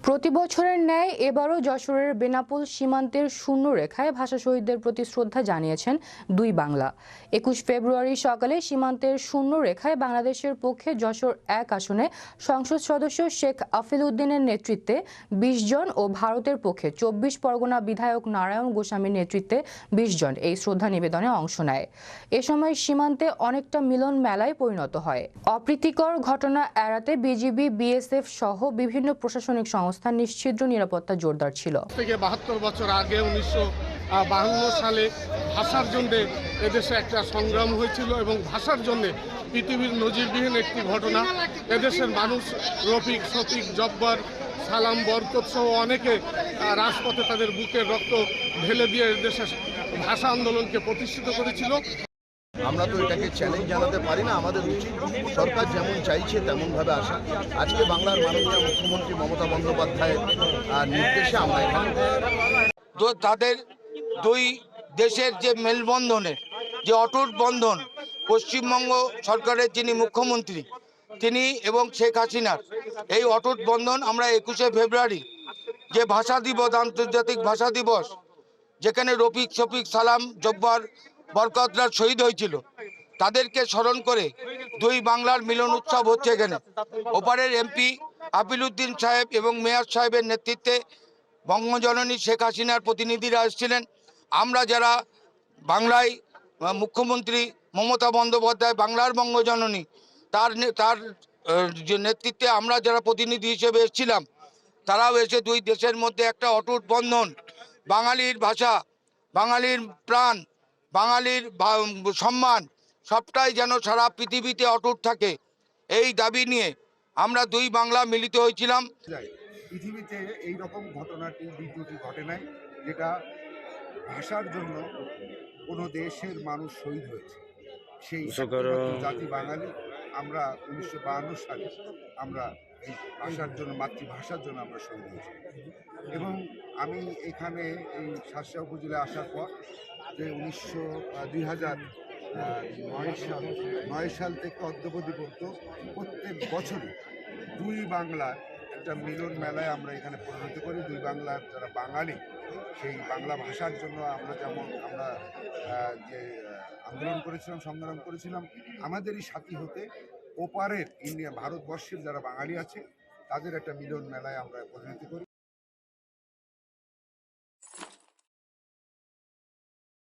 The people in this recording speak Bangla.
প্রতি বছরের ন্যায় এবারও যশোরের বেনাপোল সীমান্তের শূন্য রেখায় ভাষা শহীদদের প্রতি শ্রদ্ধা জানিয়েছেন দুই বাংলা। ২১ ফেব্রুয়ারি সকালে সীমান্তের শূন্য রেখায় বাংলাদেশের পক্ষে যশোর ১ আসনে সংসদ সদস্য শেখ আফিল উদ্দিনের নেতৃত্বে ২০ জন ও ভারতের পক্ষে ২৪ পরগনা বিধায়ক নারায়ণ গোস্বামীর নেতৃত্বে ২০ জন এই শ্রদ্ধা নিবেদনে অংশ নেয়। এ সময় সীমান্তে অনেকটা মিলন মেলায় পরিণত হয়। অপ্রীতিকর ঘটনা এড়াতে বিজিবি, বিএসএফ সহ বিভিন্ন প্রশাসনিক সংস্থা নিশ্ছিদ্র নিরাপত্তা জোরদার ছিল। থেকে ৭২ বছর আগে ১৯৫২ সালে ভাষার জন্য এদেশে একটা সংগ্রাম হয়েছিল এবং ভাষার জন্য পৃথিবীর নজিরবিহীন একটি ঘটনা। এদেশের মানুষ রফিক, শফিক, জব্বার, সালাম, বরকত সহ অনেকে রাজপথে তাদের বুকের রক্ত ঢেলে দিয়ে এদেশের ভাষা আন্দোলনকে প্রতিষ্ঠিত করেছিল। আমরা তো এটাকে চ্যালেঞ্জ জানাতে পারি না, আমাদের উচিত সরকার যেমন চাইছে তেমনভাবে আসা। আজকে বাংলার মাননীয় মুখ্যমন্ত্রী মমতা বন্দ্যোপাধ্যায়ের নির্দেশে আমরা এখানে তাদের দুই দেশের যে মেলবন্ধনের যে অটুট বন্ধন, পশ্চিমবঙ্গ সরকারের যিনি মুখ্যমন্ত্রী তিনি এবং শেখ হাসিনার এই অটুট বন্ধন আমরা ২১শে ফেব্রুয়ারি যে ভাষা দিবস, আন্তর্জাতিক ভাষা দিবস, যেখানে রফিক, শফিক, সালাম, জব্বার, বরকতরা শহীদ হয়েছিল, তাদেরকে স্মরণ করে দুই বাংলার মিলন উৎসব হচ্ছে এখানে। ওপারের এমপি আপিল উদ্দিন সাহেব এবং মেয়র সাহেবের নেতৃত্বে বঙ্গজননী শেখ হাসিনার প্রতিনিধিরা এসেছিলেন। আমরা যারা বাংলায় মুখ্যমন্ত্রী মমতা বন্দ্যোপাধ্যায় বাংলার বঙ্গজননী তার যে নেতৃত্বে আমরা যারা প্রতিনিধি হিসেবে এসেছিলাম, তারাও এসে দুই দেশের মধ্যে একটা অটুট বন্ধন, বাঙালির ভাষা, বাঙালির প্রাণ, বাঙালির সম্মান সবটাই যেন সারা পৃথিবীতে অটুট থাকে, এই দাবি নিয়ে আমরা দুই বাংলা মিলিত হয়েছিলাম। পৃথিবীতে এই রকম ঘটনাটি দ্বিতীয়টি ঘটে নাই, যেটা ভাষার জন্য কোনো দেশের মানুষ শহীদ হয়েছে। সেই জাতি বাঙালি। আমরা ১৯৫২ সালে আমরা এই ভাষার জন্য, মাতৃভাষার জন্য আমরা শহীদ হয়েছি। এবং আমি এখানে এই শার্শা উপজেলায় আসার পর যে ২০০৯ সাল থেকে অদ্যাবধি পর্যন্ত প্রত্যেক বছরই দুই বাংলার একটা মিলন মেলায় আমরা এখানে পরিণত করি। দুই বাংলার যারা বাঙালি, সেই বাংলা ভাষার জন্য আমরা যে আন্দোলন করেছিলাম, সংগ্রাম করেছিলাম, আমাদেরই সাথী হতে ওপারের ভারতবর্ষের যারা বাঙালি আছে তাদের একটা মিলন মেলায় আমরা পরিণত করি।